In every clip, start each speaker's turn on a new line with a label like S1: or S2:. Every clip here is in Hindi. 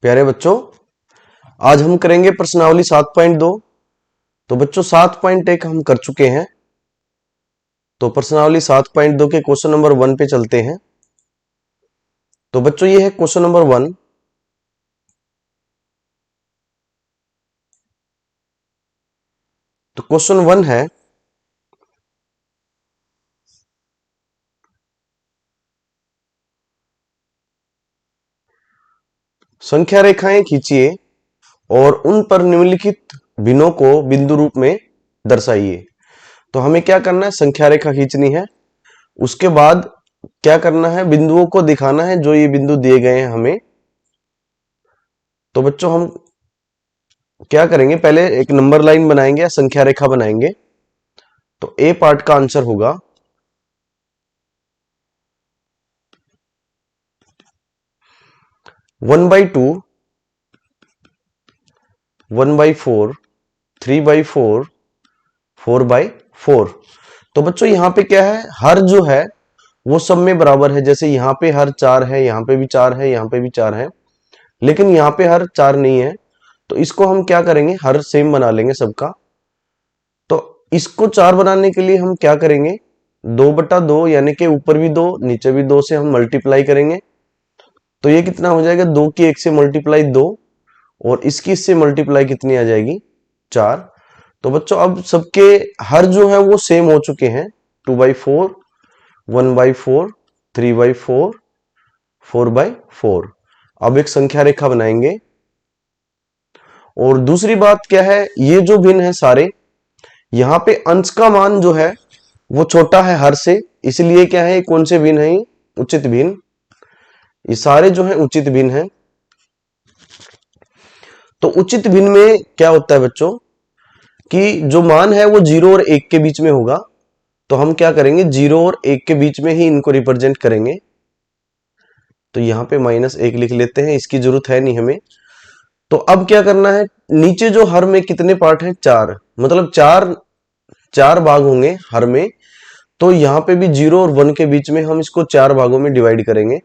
S1: प्यारे बच्चों, आज हम करेंगे प्रश्नावली 7.2। तो बच्चों 7.1 हम कर चुके हैं। तो प्रश्नावली 7.2 के क्वेश्चन नंबर 1 पे चलते हैं। तो बच्चों ये है क्वेश्चन नंबर 1। तो क्वेश्चन 1 है, संख्या रेखाएं खींचिए और उन पर निम्नलिखित भिन्नों को बिंदु रूप में दर्शाइए। तो हमें क्या करना है, संख्या रेखा खींचनी है। उसके बाद क्या करना है, बिंदुओं को दिखाना है जो ये बिंदु दिए गए हैं हमें। तो बच्चों हम क्या करेंगे, पहले एक नंबर लाइन बनाएंगे या संख्या रेखा बनाएंगे। तो ए पार्ट का आंसर होगा 1/2, 1/4, 3/4, 4/4। तो बच्चों यहां पे क्या है, हर जो है वो सब में बराबर है। जैसे यहाँ पे हर 4 है, यहाँ पे भी 4 है, यहाँ पे भी 4 है, लेकिन यहाँ पे हर 4 नहीं है। तो इसको हम क्या करेंगे, हर सेम बना लेंगे सबका। तो इसको 4 बनाने के लिए हम क्या करेंगे, 2/2 यानी कि ऊपर भी 2 नीचे भी 2 से हम मल्टीप्लाई करेंगे। तो ये कितना हो जाएगा, 2 की 1 से मल्टीप्लाई 2, और इसकी इससे मल्टीप्लाई कितनी आ जाएगी, 4। तो बच्चों अब सबके हर जो है वो सेम हो चुके हैं। 2/4, 1/4, 3/4, 4/4। अब एक संख्या रेखा बनाएंगे। और दूसरी बात क्या है, ये जो भिन्न है सारे, यहाँ पे अंश का मान जो है वो छोटा है हर से, इसलिए क्या है, कौन से भिन्न है, ये उचित भिन्न। ये सारे जो है उचित भिन्न है। तो उचित भिन्न में क्या होता है बच्चों, कि जो मान है वो 0 और 1 के बीच में होगा। तो हम क्या करेंगे, 0 और 1 के बीच में ही इनको रिप्रेजेंट करेंगे। तो यहाँ पे -1 लिख लेते हैं, इसकी जरूरत है नहीं हमें। तो अब क्या करना है, नीचे जो हर में कितने पार्ट हैं, 4, मतलब चार भाग होंगे हर में। तो यहाँ पे भी 0 और 1 के बीच में हम इसको 4 भागों में डिवाइड करेंगे,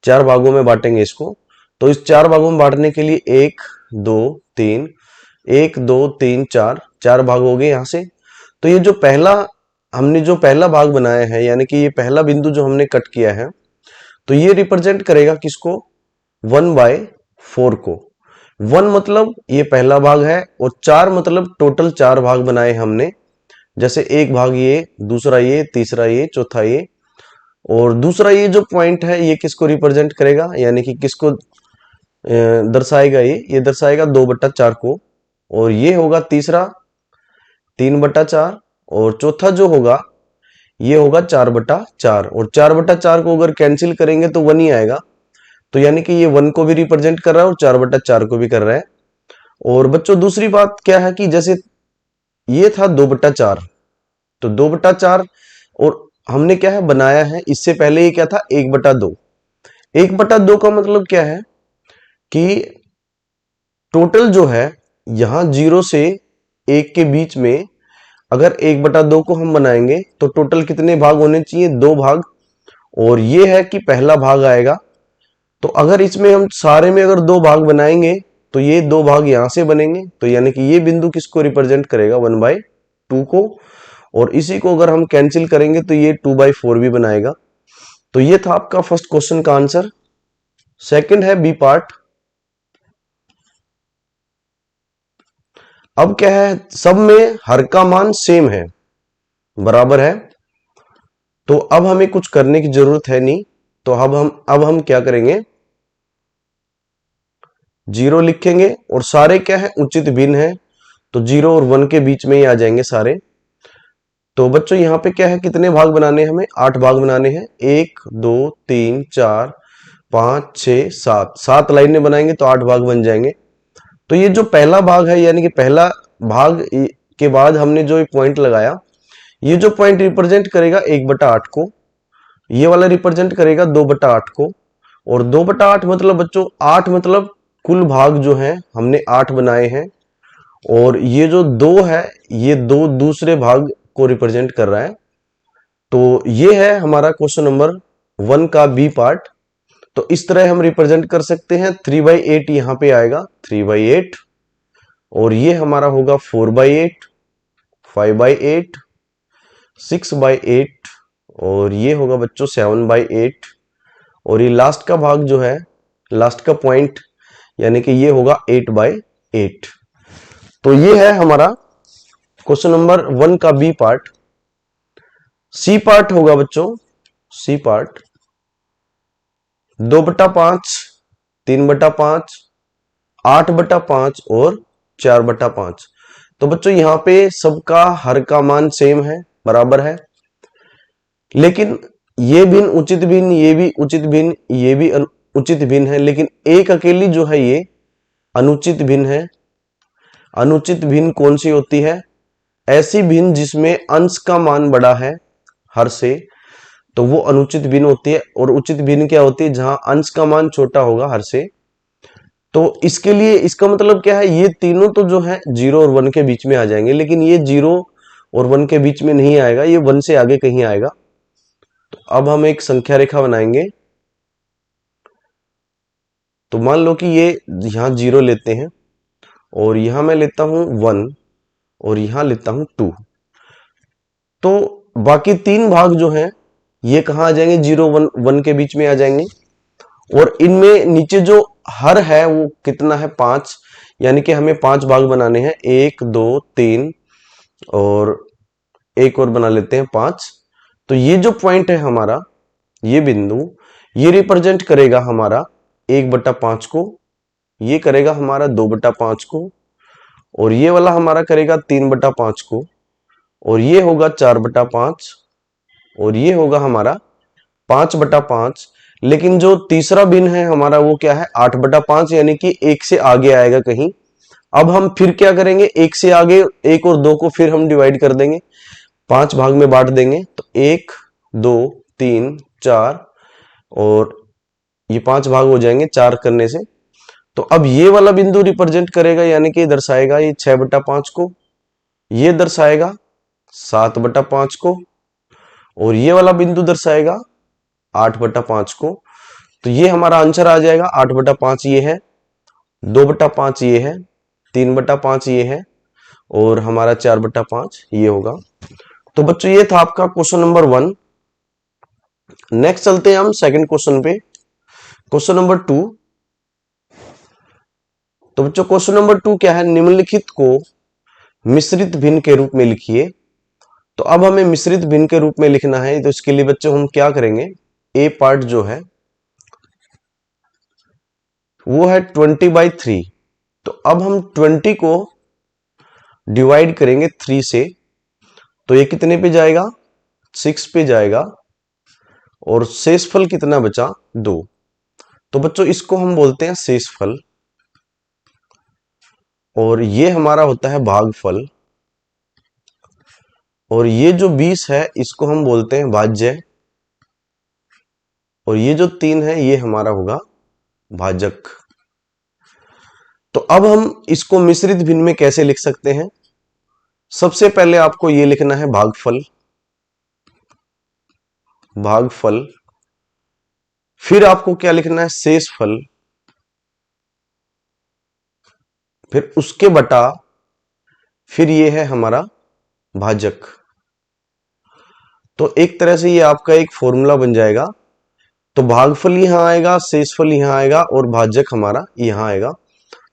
S1: 4 भागों में बांटेंगे इसको। तो इस 4 भागों में बांटने के लिए 1 2 3, 1 2 3 4, 4 भाग हो गए यहाँ से। तो ये जो हमने जो पहला भाग बनाया है, यानी कि ये पहला बिंदु जो हमने कट किया है, तो ये रिप्रेजेंट करेगा किसको, 1/4 को। 1 मतलब ये पहला भाग है, और 4 मतलब टोटल 4 भाग बनाए हमने। जैसे एक भाग ये, दूसरा ये, तीसरा ये, चौथा ये। और दूसरा ये जो पॉइंट है ये किसको रिप्रेजेंट करेगा, यानी कि किसको दर्शाएगा, ये दर्शाएगा 2/4 को। और ये होगा तीसरा 3/4, और चौथा जो होगा ये होगा 4/4। और 4/4 को अगर कैंसिल करेंगे तो 1 ही आएगा। तो यानी कि ये 1 को भी रिप्रेजेंट कर रहा है और 4/4 को भी कर रहा है। और बच्चों दूसरी बात क्या है, कि जैसे ये था 2/4, तो 2/4 और हमने क्या है बनाया है, इससे पहले ये क्या था, 1/2। 1/2 का मतलब क्या है, कि टोटल जो है यहां 0 से 1 के बीच में अगर 1/2 को हम बनाएंगे तो टोटल कितने भाग होने चाहिए, 2 भाग। और ये है कि पहला भाग आएगा। तो अगर इसमें हम सारे में अगर 2 भाग बनाएंगे तो ये 2 भाग यहां से बनेंगे। तो यानी कि ये बिंदु किसको रिप्रेजेंट करेगा, 1/2 को। और इसी को अगर हम कैंसिल करेंगे तो ये 2/4 भी बनाएगा। तो ये था आपका फर्स्ट क्वेश्चन का आंसर। सेकंड है बी पार्ट। अब क्या है, सब में हर का मान सेम है, बराबर है। तो अब हमें कुछ करने की जरूरत है नहीं। तो अब हम क्या करेंगे, 0 लिखेंगे, और सारे क्या है, उचित भिन्न है। तो 0 और 1 के बीच में ही आ जाएंगे सारे। तो बच्चों यहाँ पे क्या है, कितने भाग बनाने हैं हमें, 8 भाग बनाने हैं। 1 2 3 4 5 6 7, 7 लाइनें बनाएंगे तो 8 भाग बन जाएंगे। तो ये जो पहला भाग है, यानी कि पहला भाग के बाद हमने जो पॉइंट लगाया, ये जो पॉइंट रिप्रेजेंट करेगा 1/8 को, ये वाला रिप्रेजेंट करेगा 2/8 को। और 2/8 मतलब बच्चों 8 मतलब कुल भाग जो है हमने 8 बनाए हैं। और ये जो 2 है, ये 2 दूसरे भाग को रिप्रेजेंट कर रहा है। तो ये है हमारा क्वेश्चन नंबर 1 का बी पार्ट। तो इस तरह हम रिप्रेजेंट कर सकते हैं। 3/8 यहाँ पे आएगा 3/8, और ये हमारा होगा 4/8, 5/8, 6/8, और ये होगा बच्चों 7/8, और ये लास्ट का भाग जो है, लास्ट का पॉइंट यानी कि ये होगा 8/8। तो ये है हमारा क्वेश्चन नंबर 1 का बी पार्ट। सी पार्ट होगा बच्चों, सी पार्ट 2/5, 3/5, 8/5 और 4/5। तो बच्चों यहाँ पे सबका हर का मान सेम है, बराबर है, लेकिन ये भिन्न उचित भिन्न, ये भी उचित भिन्न, ये भी उचित भिन्न है, लेकिन एक अकेली जो है ये अनुचित भिन्न है। अनुचित भिन्न कौन सी होती है? ऐसी भिन्न जिसमें अंश का मान बड़ा है हर से, तो वो अनुचित भिन्न होती है। और उचित भिन्न क्या होती है? जहां अंश का मान छोटा होगा हर से। तो इसके लिए इसका मतलब क्या है? ये तीनों तो जो है 0 और 1 के बीच में आ जाएंगे, लेकिन ये 0 और 1 के बीच में नहीं आएगा, ये 1 से आगे कहीं आएगा। तो अब हम एक संख्या रेखा बनाएंगे। तो मान लो कि ये यहां 0 लेते हैं, और यहां मैं लेता हूं 1, और यहां लेता हूं 2। तो बाकी 3 भाग जो हैं ये कहां आ जाएंगे? 0 1 के बीच में आ जाएंगे। और इनमें नीचे जो हर है वो कितना है? 5, यानी कि हमें 5 भाग बनाने हैं, 1 2 3, और एक और बना लेते हैं 5। तो ये जो पॉइंट है हमारा, ये बिंदु, ये रिप्रेजेंट करेगा हमारा 1/5 को, ये करेगा हमारा 2/5 को, और ये वाला हमारा करेगा 3/5 को, और ये होगा 4/5, और ये होगा हमारा 5/5। लेकिन जो तीसरा भिन्न है हमारा वो क्या है? 8/5, यानी कि 1 से आगे आएगा कहीं। अब हम फिर क्या करेंगे? 1 से आगे 1 और 2 को फिर हम डिवाइड कर देंगे, 5 भाग में बांट देंगे। तो 1 2 3 4, और ये 5 भाग हो जाएंगे 4 करने से। तो अब ये वाला बिंदु रिप्रेजेंट करेगा, यानी कि दर्शाएगा ये 6/5 को, ये दर्शाएगा 7/5 को, और ये वाला बिंदु दर्शाएगा 8/5 को। तो ये हमारा आंसर आ जाएगा 8/5 ये है, 2/5 ये है, 3/5 ये है, और हमारा 4/5 ये होगा। तो बच्चों ये था आपका क्वेश्चन नंबर 1। नेक्स्ट चलते हैं हम सेकंड क्वेश्चन पे, क्वेश्चन नंबर 2। तो बच्चों क्वेश्चन नंबर 2 क्या है? निम्नलिखित को मिश्रित भिन्न के रूप में लिखिए। तो अब हमें मिश्रित भिन्न के रूप में लिखना है, तो इसके लिए बच्चों हम क्या करेंगे? ए पार्ट जो है वो है 20/3। तो अब हम 20 को डिवाइड करेंगे 3 से, तो ये कितने पे जाएगा? 6 पे जाएगा, और शेषफल कितना बचा? 2। तो बच्चों इसको हम बोलते हैं शेषफल, और ये हमारा होता है भागफल, और ये जो 20 है इसको हम बोलते हैं भाज्य, और ये जो 3 है ये हमारा होगा भाजक। तो अब हम इसको मिश्रित भिन्न में कैसे लिख सकते हैं? सबसे पहले आपको ये लिखना है भागफल, भागफल, फिर आपको क्या लिखना है? शेषफल, फिर उसके बटा, फिर ये है हमारा भाजक। तो एक तरह से ये आपका एक फॉर्मूला बन जाएगा। तो भागफल यहां आएगा, शेषफल यहां आएगा, और भाजक हमारा यहां आएगा।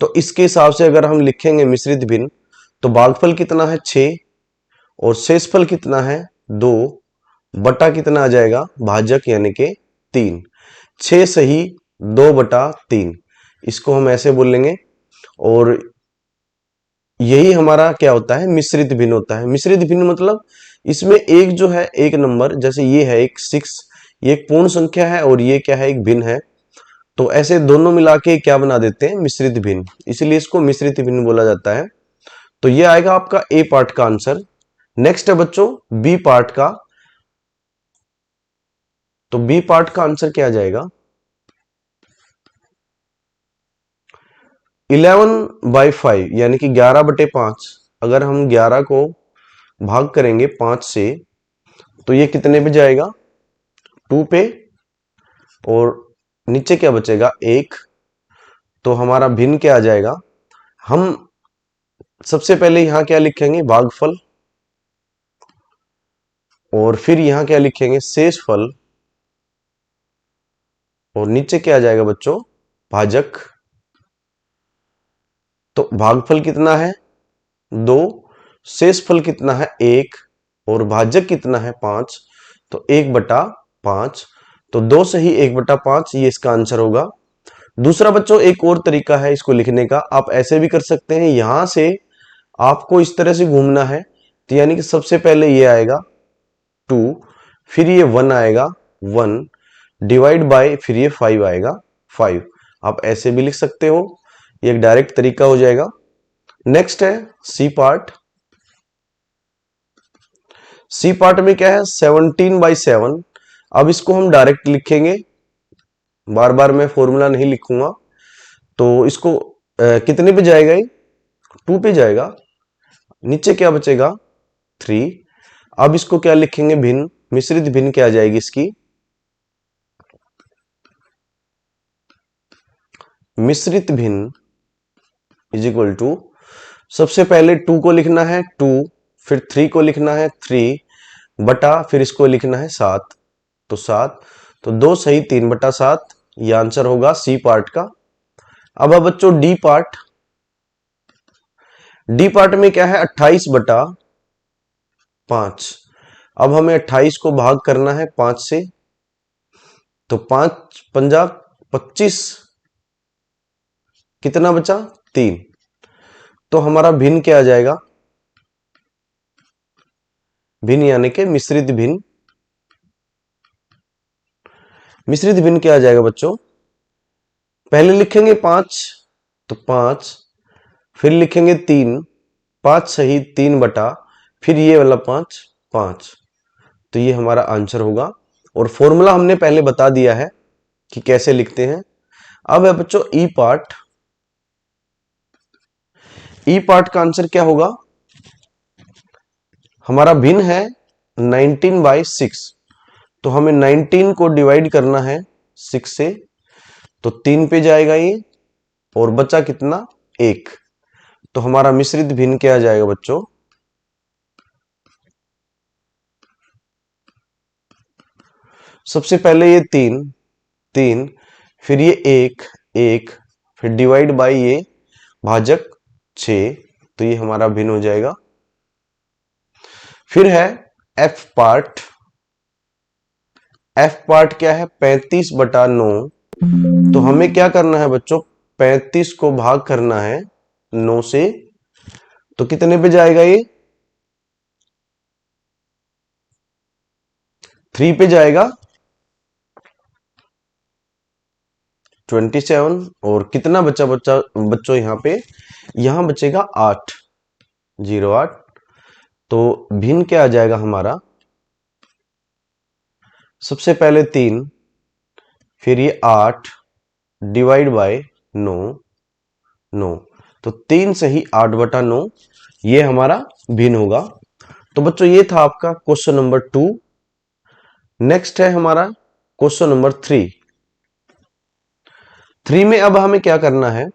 S1: तो इसके हिसाब से अगर हम लिखेंगे मिश्रित भिन्न, तो भागफल कितना है? 6, और शेषफल कितना है? 2, बटा कितना आ जाएगा? भाजक यानी कि 3। 6 सही 2/3, इसको हम ऐसे बोल लेंगे। और यही हमारा क्या होता है? मिश्रित भिन्न होता है। मिश्रित भिन्न मतलब इसमें एक जो है, एक नंबर, जैसे ये है एक 6, ये एक पूर्ण संख्या है, और ये क्या है? एक भिन्न है। तो ऐसे दोनों मिला के क्या बना देते हैं? मिश्रित भिन्न, इसलिए इसको मिश्रित भिन्न बोला जाता है। तो ये आएगा आपका ए पार्ट का आंसर। नेक्स्ट है बच्चों बी पार्ट का। तो बी पार्ट का आंसर क्या आ जाएगा? 11/5, यानी कि 11/5। अगर हम 11 को भाग करेंगे 5 से, तो ये कितने पे जाएगा? 2 पे, और नीचे क्या बचेगा 1। तो हमारा भिन्न क्या आ जाएगा, हम सबसे पहले यहां क्या लिखेंगे भागफल, और फिर यहां क्या लिखेंगे शेषफल, और नीचे क्या आ जाएगा बच्चों भाजक। तो भागफल कितना है 2, शेषफल कितना है 1, और भाजक कितना है 5। तो 1/5। तो 2 से ही 1/5 ये इसका आंसर होगा। दूसरा बच्चों एक और तरीका है इसको लिखने का, आप ऐसे भी कर सकते हैं, यहां से आपको इस तरह से घूमना है। तो यानी कि सबसे पहले ये आएगा 2, फिर ये 1 आएगा 1, डिवाइड बाय फिर ये 5 आएगा 5। आप ऐसे भी लिख सकते हो, ये एक डायरेक्ट तरीका हो जाएगा। नेक्स्ट है सी पार्ट। सी पार्ट में क्या है 17/7। अब इसको हम डायरेक्ट लिखेंगे, बार बार मैं फॉर्मूला नहीं लिखूंगा। तो इसको कितने पे जाएगा ये 2 पे जाएगा, नीचे क्या बचेगा 3। अब इसको क्या लिखेंगे भिन्न, मिश्रित भिन्न क्या आ जाएगी इसकी, मिश्रित भिन्न इज इक्वल टू, सबसे पहले 2 को लिखना है 2, फिर 3 को लिखना है 3 बटा, फिर इसको लिखना है 7। तो 7, तो 2 सही 3/7, ये आंसर होगा सी पार्ट का। अब बच्चों डी पार्ट। डी पार्ट में क्या है 28/5। अब हमें 28 को भाग करना है 5 से। तो 5 पंजा 25, कितना बचा 3। तो हमारा भिन्न क्या आ जाएगा, भिन्न यानी कि मिश्रित भिन्न। मिश्रित भिन्न क्या आ जाएगा बच्चों, पहले लिखेंगे 5, तो 5, फिर लिखेंगे 3, 5 सही 3 फिर ये वाला 5 5। तो ये हमारा आंसर होगा, और फॉर्मूला हमने पहले बता दिया है कि कैसे लिखते हैं। अब है बच्चों ई पार्ट। ई पार्ट का आंसर क्या होगा, हमारा भिन्न है 19/6। तो हमें 19 को डिवाइड करना है 6 से। तो 3 पे जाएगा ये, और बचा कितना 1। तो हमारा मिश्रित भिन्न क्या आ जाएगा बच्चों, सबसे पहले ये 3 3, फिर ये 1 1, फिर डिवाइड बाय ये भाजक 6। तो ये हमारा भिन्न हो जाएगा। फिर है एफ पार्ट। एफ पार्ट क्या है 35/9। तो हमें क्या करना है बच्चों, 35 को भाग करना है 9 से। तो कितने पे जाएगा ये 3 पे जाएगा 27। और कितना बच्चा बच्चों यहाँ पे, यहां बचेगा 8 08। तो भिन्न क्या आ जाएगा हमारा, सबसे पहले 3, फिर ये 8 डिवाइड बाय 9 9। तो 3 से ही 8/9, ये हमारा भिन्न होगा। तो बच्चों ये था आपका क्वेश्चन नंबर 2। नेक्स्ट है हमारा क्वेश्चन नंबर 3। 3 में अब हमें क्या करना है,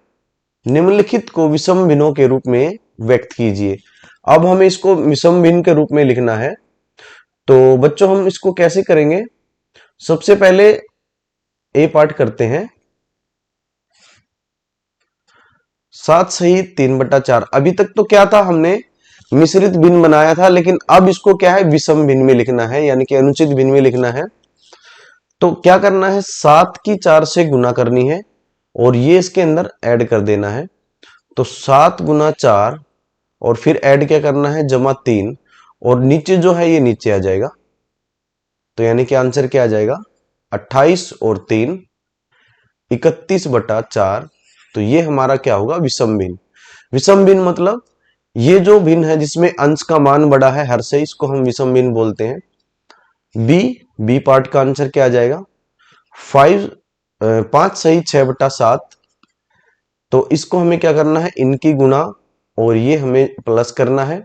S1: निम्नलिखित को विषम भिन्नों के रूप में व्यक्त कीजिए। अब हमें इसको विषम भिन्न के रूप में लिखना है। तो बच्चों हम इसको कैसे करेंगे, सबसे पहले ए पार्ट करते हैं। 7 सही 3/4। अभी तक तो क्या था, हमने मिश्रित भिन्न बनाया था, लेकिन अब इसको क्या है विषम भिन्न में लिखना है, यानी कि अनुचित भिन्न में लिखना है। तो क्या करना है, 7 की 4 से गुना करनी है, और ये इसके अंदर ऐड कर देना है। तो 7 गुना 4, और फिर ऐड क्या करना है +3, और नीचे जो है ये नीचे आ जाएगा। तो यानी कि आंसर क्या आ जाएगा 28 और 3 31/4। तो ये हमारा क्या होगा विषम भिन्न। विषम भिन्न मतलब ये जो भिन्न है जिसमें अंश का मान बड़ा है हर से, इसको हम विषम भिन्न बोलते हैं। बी पार्ट का आंसर क्या आ जाएगा 5 सही 6/7। तो इसको हमें क्या करना है इनकी गुणा, और ये हमें प्लस करना है।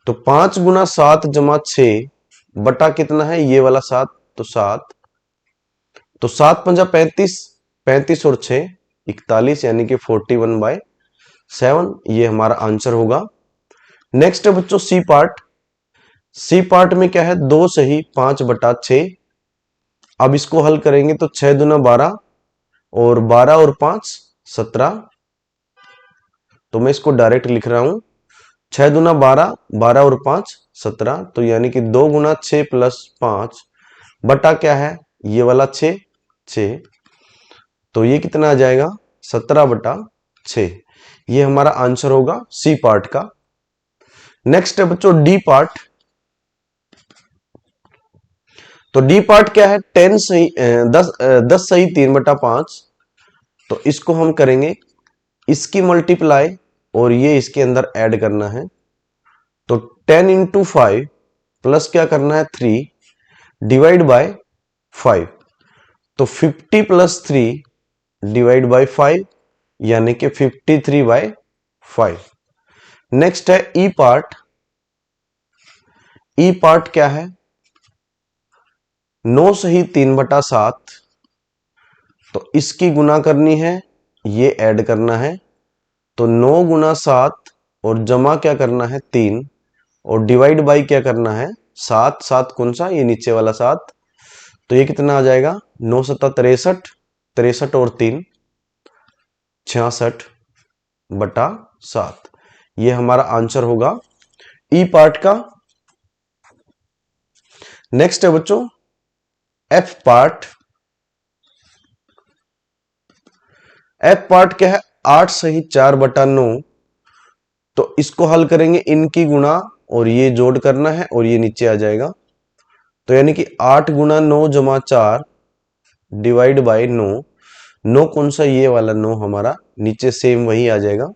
S1: तो 5 गुना 7 + 6 बटा कितना है ये वाला 7, तो 7 तो 7×5 = 35 और 6 = 41 यानी कि 41/7 ये हमारा आंसर होगा। नेक्स्ट है बच्चों सी पार्ट। सी पार्ट में क्या है, 2 सही 5/6। अब इसको हल करेंगे तो 6 दूना 12 और 12 और 5 17। तो मैं इसको डायरेक्ट लिख रहा हूं, 6 दूना 12, 12 और 5 17। तो यानी कि 2 गुना 6 + 5 बटा क्या है, ये वाला 6। तो ये कितना आ जाएगा, 17/6। ये हमारा आंसर होगा सी पार्ट का। नेक्स्ट है बच्चों डी पार्ट। तो डी पार्ट क्या है, 10 सही 3/5। तो इसको हम करेंगे, इसकी मल्टीप्लाई और ये इसके अंदर ऐड करना है। तो 10 × 5 प्लस क्या करना है 3 डिवाइड बाय 5। तो 50 + 3 डिवाइड बाय 5 यानी कि 53/5। नेक्स्ट है ई पार्ट। ई पार्ट क्या है, 9 सही 3/7। तो इसकी गुना करनी है, ये ऐड करना है। तो 9 × 7 और जमा क्या करना है 3 और डिवाइड बाई क्या करना है 7। 7 कौन सा, ये नीचे वाला 7। तो ये कितना आ जाएगा, 9 × 7 = 63, 63 और 3 66/7। ये हमारा आंसर होगा ई पार्ट का। नेक्स्ट है बच्चों एफ पार्ट। एफ पार्ट क्या है, 8 सही 4/9। तो इसको हल करेंगे, इनकी गुणा और ये जोड़ करना है और ये नीचे आ जाएगा। तो यानी कि 8 × 9 + 4 डिवाइड बाय 9। 9 कौन सा, ये वाला 9 हमारा नीचे सेम वही आ जाएगा।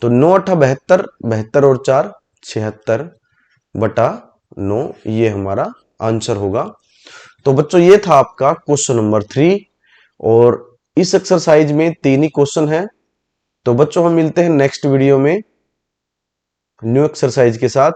S1: तो 9 × 8 = 72, 72 और 4 76/9 ये हमारा आंसर होगा। तो बच्चों ये था आपका क्वेश्चन नंबर 3 और इस एक्सरसाइज में 3 ही क्वेश्चन है। तो बच्चों हम मिलते हैं नेक्स्ट वीडियो में न्यू एक्सरसाइज के साथ।